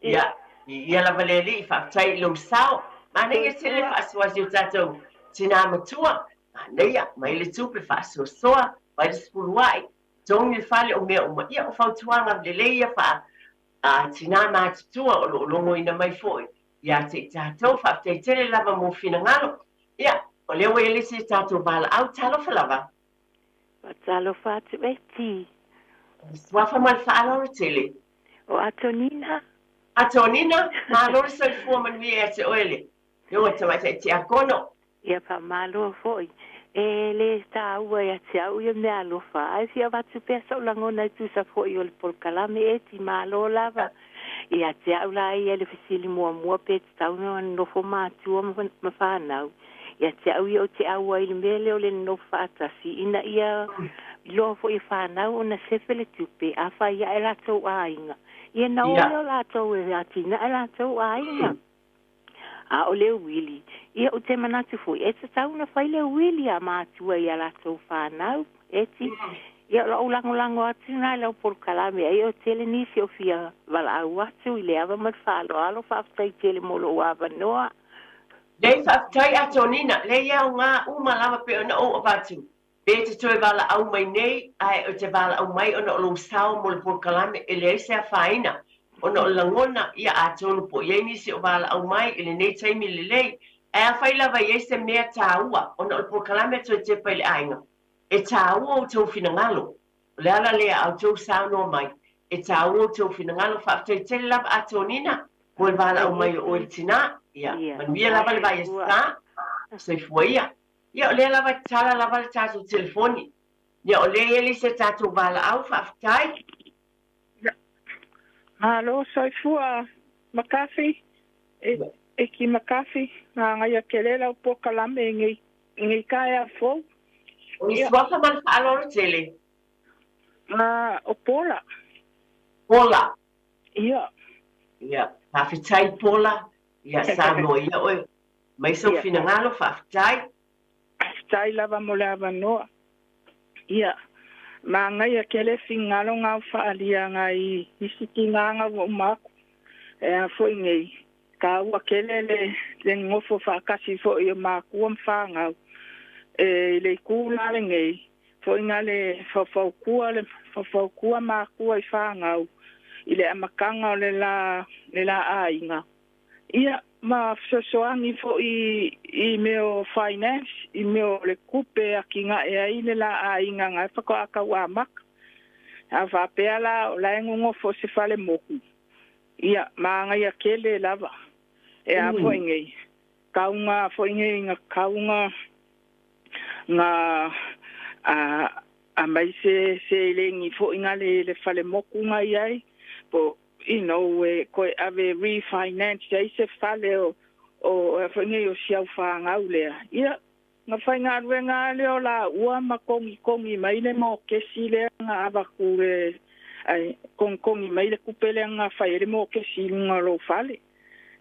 Ia lava le li, whaftai lo sao. Mana ia tele whaasua si o tātou tina matua. Neia, mai le tupe whaasoa, mai le spuluai, tongi whale o mea uma, ia o whautuanga le leia wha, tina mātutua o longo ina mai foi, ia te tātou whaftai tele lava mō whina ngalo, ia, o leo e lisi tātou wala au talo whalava. Talo whatu e ti. Swafa mai whaalora tele. O Atonina. Atonina, maalora soi fua manui e te oele. Iunga tamata e te akono. Ia pa malo foi. E le sta ua ia te au ia mea alofa. Ai fia watu pesa o langona i tu sa foi o le Polokalame e ti malo lava. Ia te au la ia le fisili mua pe te tau na nofo mātua ma whanau. Ia te au ia o te au ai le mele o le nofo atasi. Ina ia lofo i whanau o na sefele tupe. A wha ia e ratou ainga. Ia na o ratou e atina e ratou ainga. A o le wili. Ia o te manatu foi. E te tau na whai le wili a mātua i a ratou whanau. E ti. Ia o lango atu nai lau Polokalame. Ia o tele nisi o fia wala au atu i le awa mat whalo. Alo whaftai tele molo o awa noa. Le whaftai Atonina. Le iau ngā umalawa pe ona o abatu. Pe te toi wala au mai nei. Ai o te wala au mai ona o lo sao mo le Polokalame. E le se a whaina. Ona o langona ia a tonu po iei nisi o wala au mai ili nei taimi le lei. E a whaila vai e se mea tāua. Ona o Polokalame toi Tepa i le ainga. E tāua o tau finangalo. Le ala lea au tau saunoa mai. E tāua o tau finangalo whaftai tele lava a tonina. Mo le wala au mai o il tina. Ia. Manuia lava le vai e sa. Soi fua ia. Ia o lea lava tala lava le tātou telefoni. Ia o lea eli se tātou wala au whaftai. Alo, soifua makafi e ki makafi nga ngai kelela o Polokalame ngai kai a fo. O ni swafa man whaalora tele. o pola. Pola. Ia. Ia, whawhitai pola. Ia, Samoa ia oe. Mai so fina ngalo whawhitai. Whawhitai lava mo lava noa. Ia. Ma ngai a kele fingalo ngā whaalia ngai hisiki nganga o mako. E a fo ngei. Ka ua kele le ngofo whakasi fo i o mako am whangau. E le kūlare ngei. Fo inga le whawhaukua mako i whangau. I le amakanga o le la Aiga. Ia ma sosoangi fo i meo finance, i meo le kupe a kinga e ai le la Aiga ngai whako aka ua maka. A whapea la o la engungo fo se fale moku. Ia ma ngai a kele lava. E a fo ingei. Kaunga fo ingei nga kaunga nga a mai se lengi fo inga le fale moku ngai ai. Po, koe ave refinance, ai se fale o whange o siau whangau lea. Ia, nga whainga rue ngā leo la ua ma kongi mai le mo kesi lea ngā awaku kongi mai le kupele ngā whaere mo kesi ngā lo fale.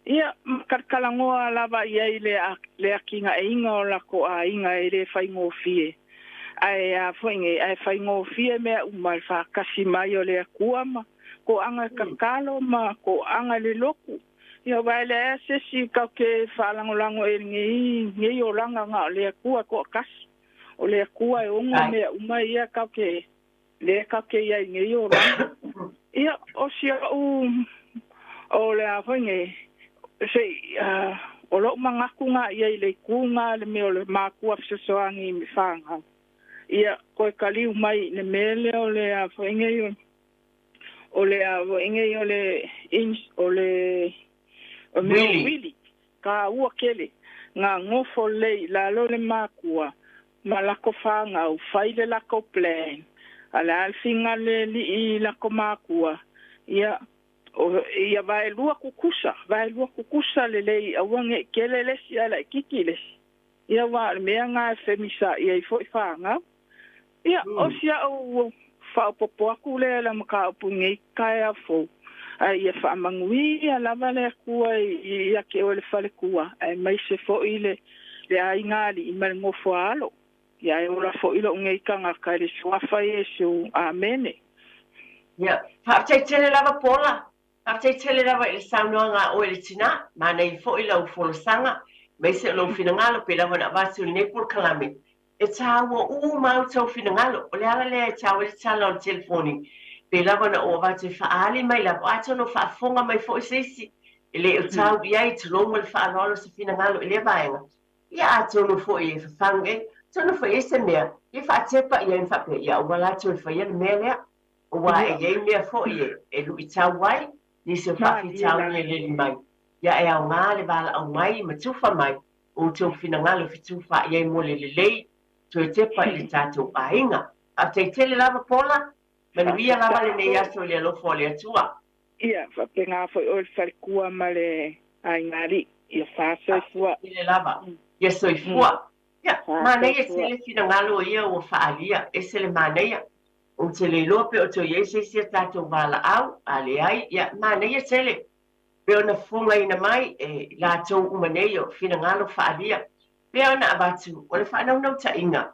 Ia, karkalangoa lava iai le akinga e inga o la ko a inga e le whaingo fie. Ai a whainge, ai whaingo fie mea umar whakasi mai o le akuama. Ko anga kakalo ma ko anga le loku. Ia waile e sesi kau ke whalangolango e ngei o langa ngā le akua ko kasi. O le akua e ongo mea umai ia kau ke ia ngei o langa. Ia o sia o le a whainge o lo mangaku ngā ia i le kunga le meo le mākua fisosoangi mi whanga. Ia koe kaliu mai le mele o le a whainge o le inge o le wili ka ua kele ngā ngofo lei la lo le makua ma lako whanga u whaile lako plan ala alfinga le li i lako makua ia vai lua kukusa le lei awange kele lesi ala kiki lesi ia wa mea ngā femisa ia i fo i whanga ia o sia o whaapopo aku lea la maka upu ngei kai a fo. Ia whaamangui a lava lea kua i ake o le whale kua. Mai se fo i le ai ngāli i mare ngofo alo. Ia e ora fo i lo ngei kanga kai le suafa Yesu. Amene. Ia, whaaptaitele lava pola. Whaaptaitele lava i le saunoa ngā o le tina. Mana i fo i lau folosanga. Mai se lau finangalo pe lava na vasu le nepur kalame. E tāua mau tau finangalo. O le ala lea e tāua le tala o le telefoni. Pe lava na o vatu whaali mai lava. Atono whaafonga mai fo i seisi. E le o tāu iai tulonga le whaalolo sa finangalo. E le vaenga. Ia atono fo i e whafange. Tono fo i se mea. I whaatepa i e mwhape. Ia o walato le whaia le mea lea. O wa e iei mea fo i e. E lu i tāu wai. Nisi o whaafi tāu ni le mai. Ia e au ngā le wala au mai. Ma tufa mai. O tau finangalo fitufa iei mo le lei. To Tepa i le tātou Aiga. A teitele lava pola, manuia lava le nei aso le alofo le atua. Ia, whapenga fo i oi wharekua ma le Aingari. Ia whaasoi fua. Ile lava. Ia soi fua. Ia, manei e se le fina ngalo ia o whaalia. E se le manei. O te le lope o to iese sia tātou wala au. Ale ai. Ia, manei e se le. Peo na funga ina mai e la tau umanei o fina ngalo whaalia. Pea ona abatu, o le whanau ta inga.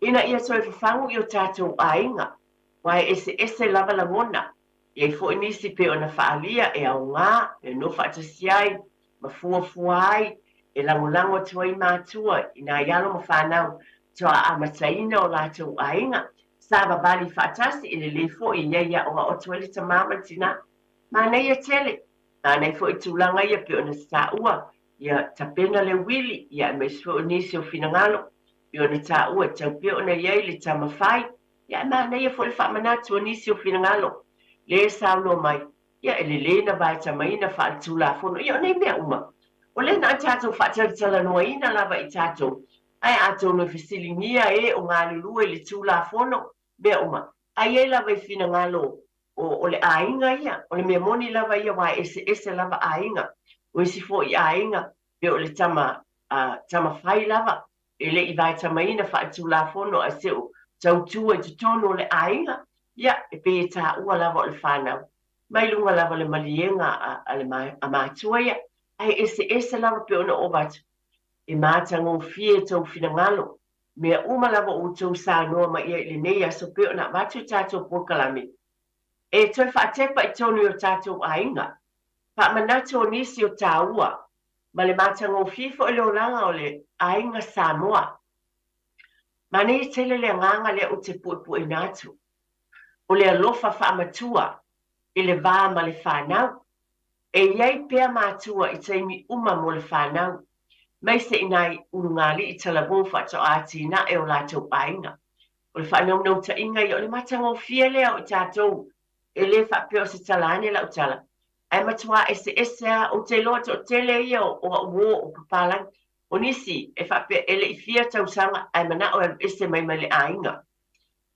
Ina ia soe whawhangu i o tātou Aiga. Wai ese lava la ngona. Iei fo inisi pe ona whaalia e au ngā, e no whaatasiai, ma fuai, e langolango tuai mātua, ina ialo ma whanau, toa amataina o lātou Aiga. Saba bali whaatasi, i le fo i ia o o tuali ta mama tina. Manei a tele. Manei fo i tūlanga ia pe ona sa ua. Ia tapena le wili, ia me so nisi o finangalo. Ia na ta ua taupia ona iei le tamawhai. Ia mana ia fo le whamanatu o nisi o finangalo. Le saulo mai. Ia ele le na vai tamaina whaatula fono. Ia nei mea uma. O le na tātou whaatala noa ina lava i tātou. Ai atou no fisilinia e o ngā lulua i le tūla fono. Mea uma. Ai e lava i finangalo o le Aiga ia. O le mea moni lava ia wa ese lava Aiga. O isi fo i Aiga, pe o le tama whai lava, e le i vai tama ina wha atu la fono a seo, tautua i tutono le Aiga, ia e pe ta ua lava o le whanau. Mai lunga lava le malienga a le mātua ia, ai ese lava pe ona o batu. E mātango fie tau fina ngalo, mea uma lava o tau sānoa ma ia le nei aso pe ona batu tātou pokalami. E toi whaatepa i tonu o tātou ainga, pa manatu o nisi o tāua, ma le mātango fifo e leolanga o le ainga Samoa. Ma nei tele le nganga le o te pui natu. O le alofa whaamatua, i le vā ma le whanau. E iei pēr mātua i teimi uma mo le whanau. Mai se inai urungali i talabo whato āti na e o lātou ainga. O le whanau nau ta inga i o le mātango fia lea o tātou. E le whapeo se talane la o tala. Ai matua ese o te loto o tele ia o o papalang. O nisi e whapea ele i fia tausanga ai mana o ese mai le ainga.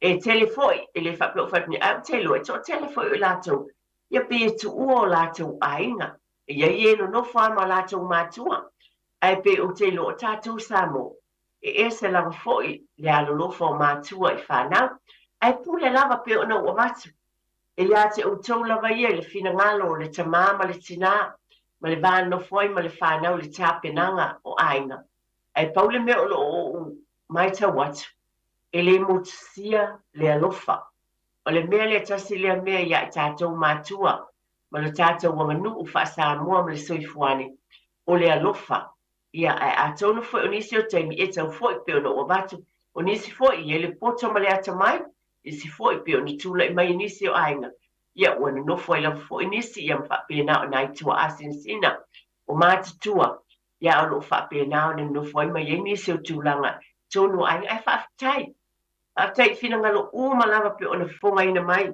E telefoi e le whapeo whapni au te loe to telefoi o lātou. Ia pe tu o lātou ainga. Ia ieno no whama lātou mātua. Ai pe o te lo o tātou Samoa. E ese lava foi le alolofa o mātua i whanau. Ai pule lava pe o nau o matu. E ia te o tau lava ia le fina ngalo, le tamama, le tina, ma le vāno foi, ma le whanau, le tāpenanga o ainga. Ai paule me o lo o mai tau watu. E le motusia le alofa. O le mea le tasi lea mea ia i tātou mātua, ma le tātou wanganu u wha Samoa ma le soifuani. O le alofa. Ia ai atonu foi o nisi o taimi e tau foi pe ona o watu. O nisi foi i ele poto ma le atamai, i si foi pe ona tula i mai nisi o ainga. Ia wana no foi la foi nisi ia mwhapena o nai tua asinsina. O mātutua, ia o lo whapena o no foi mai e nisi o tūlanga. Tonu ainga ai whaafitai. Whaafitai fina ngalo uma lava pe ona whonga ina mai.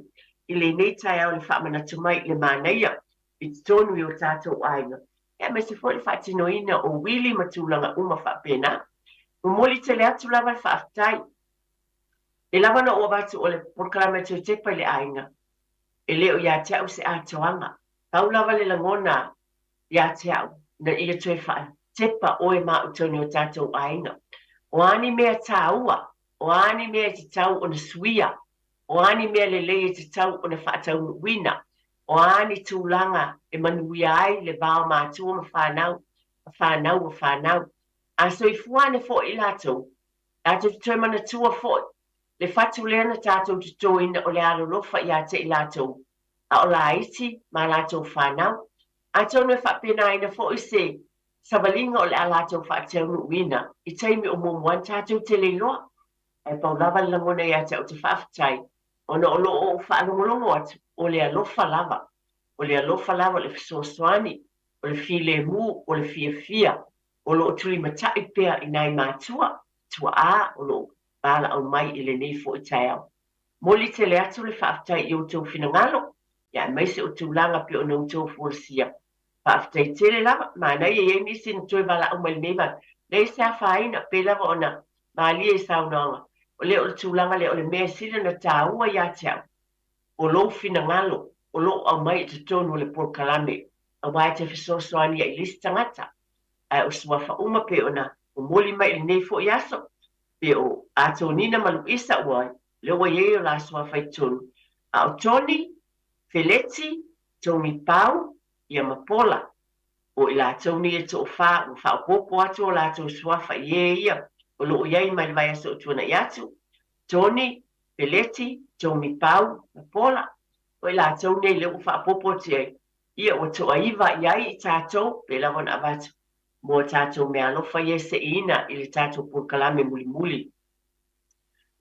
I le neitai au le whamanatu mai le māneia. I tonu i o tātou ainga. E me se foi fatino ina o wili matulanga uma whapena. O moli te le atu lava le whaafitai. E lava na o watu o le porkalame te tepa le ainga. E leo ia te au se atoanga. Tau lava le langona ia te au. Na ia tue wha tepa o e maa utoni o tātou ainga. O ani mea tāua. O ani mea te tau o na suia. O ani mea le lei te tau o na whaatau wina. O ani tūlanga e manui ai le vāo mātua ma whānau. A so I fuane fo I lātou. Lātou te tue mana tua fo. Le whatu lea na tātou te tōina o le alolofa I a te I lātou. A o la iti ma lātou whānau. A tonu e whapena ina fo I se sabalinga o le a lātou whaatau wina. I teimi o mumuan tātou te leiloa. E pau lava langona I a te o te whaafitai. Ona o lo o whaalongolongo atu. O le alofa lava. O le alofa lava o le fisoaswani. O le file mu. O le fia. O lo tui matai pea I nai mātua. Tua a o lo bala au mai I le nei fo I taiao. Moli te le atu le whaafitai I o tau finangalo. Ia mai se o tūlanga pe o nau tau fuasia. Whaafitai tele lava. Mānai e nisi na tui bala au mai neiva. Nei se a whaina pe lava ona. Mālia I saunanga. O le o le tūlanga le o le mea sila na tāua ia teau. O lo fina ngalo, o lo au mai te tonu le porkalame, a wai te fisosoani I lisi tangata, ai o suafa uma pe ona, o moli mai le nei fo I aso, pe o ato nina malu isa uai, le wa ye o la suafa I tonu, a o toni, feleti, tongi pau, ia mapola, o ila toni e to fa, o fa o popo ato o la to suafa ye ia, o lo iai mai vai aso o tuana iatu, toni, feleti, tongi pau, pola, o la tau nei le ufa popo te ia o to aiva iai I tātou, pe la wana avatu. Mo tātou me alofa ye se ina I le tātou porkalame muli.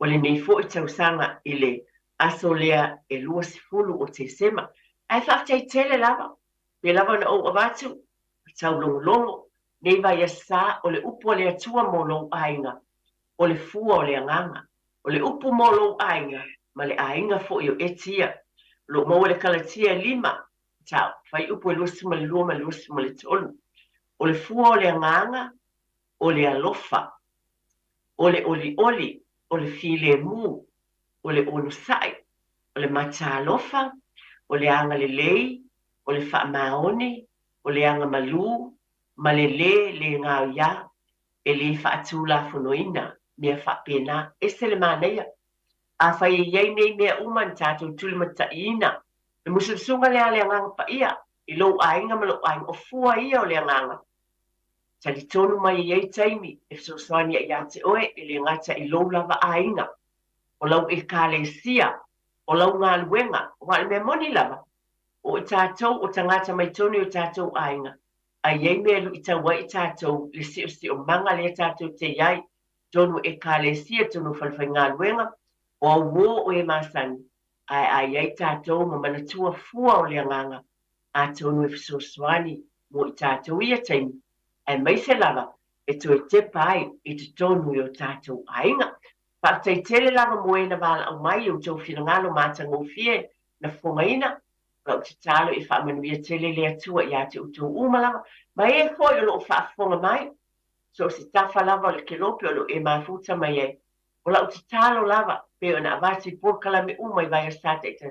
O le nei fo I tausanga I le aso lea e lua sifulu o te sema. Ai whaftai tele lava, pe la wana o avatu, tau longo, nei vai asa o le upo le atua mo lo ainga, o le fua o le anganga, o le upo mo lo ainga, ma le ainga fo I o etia, lo mau le kalatia 5, tau, fai upo e lusi ma le lua ma le lusi ma le tolu. O le fua o le anganga, o le alofa, o le oli, o le file mu, o le onusai, o le mata alofa, o le anga le lei, o le wha maoni, o le anga malu, ma le ngau ia, e le wha atula fonoina, mea wha pena, e se le maneia. a fai iei nei mea uma tātou tuli mataina. E mususunga lea lea nganga pa ia, I lo ainga ma lo ainga, o fua ia o lea nganga. Tali tonu mai iei taimi, e soswani ia te oe, e le ngata I lo lava ainga. O lau e kāle sia, o lau ngā luenga, o wale mea moni lava. O tātou, o tangata mai tonu o tātou ainga. A iei mea lu I taua I tātou, le si o manga lea tātou te iai, tonu e kāle sia, tonu falfai ngā luenga, o wo o e masani, ai ai tātou ma manatua fua o lea nganga, a tonu e fisoswani mo I tātou ia taimi, ai mai se lava, e tu e tepa ai, e te tonu I o tātou ainga. Pa te tele lava mo e na wala au mai o tau whina ngalo mātanga o fie na whongaina, lau te talo I whaamanuia tele lea tua I ate o tau umalanga, mai e foi o lo whaafonga mai, so se tafa lava o le kelope o lo e mafuta mai e, o lau te talo lava, pe o na avasi porkala me umai vai a sate te.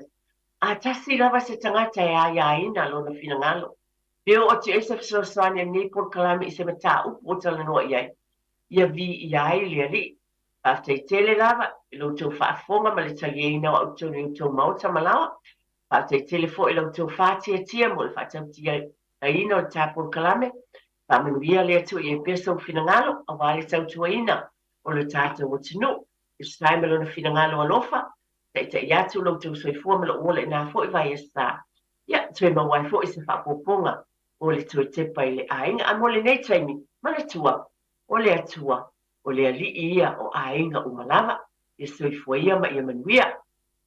A tasi lava se tangata e aia ina lo na whina ngalo. Pe o te esa fisoswani ni porkala me I se mata upu o tala noa iai, ia vi I ai lea li. Pa te tele lava, I lo tau whaafonga ma le tali e ina o tau ni tau mauta malawa, pa te tele fo I lo tau whaatia tia mo le whaatau tia a ina o tāpur kalame, pa manuia lea tu I e pesa o whina ngalo, a wale tau tua ina o le tātou o tinu. I sai me lo na whina ngalo alofa, te iatu lo tau soifua me lo ole nā fo I vai e sa. Ia, tue mawai fo I se whaapoponga o le tue tepa I le ainga, a mo le nei taimi, mana tua, o le atua, o le ali ia o ainga o malava, e soifua ia ma ia manuia,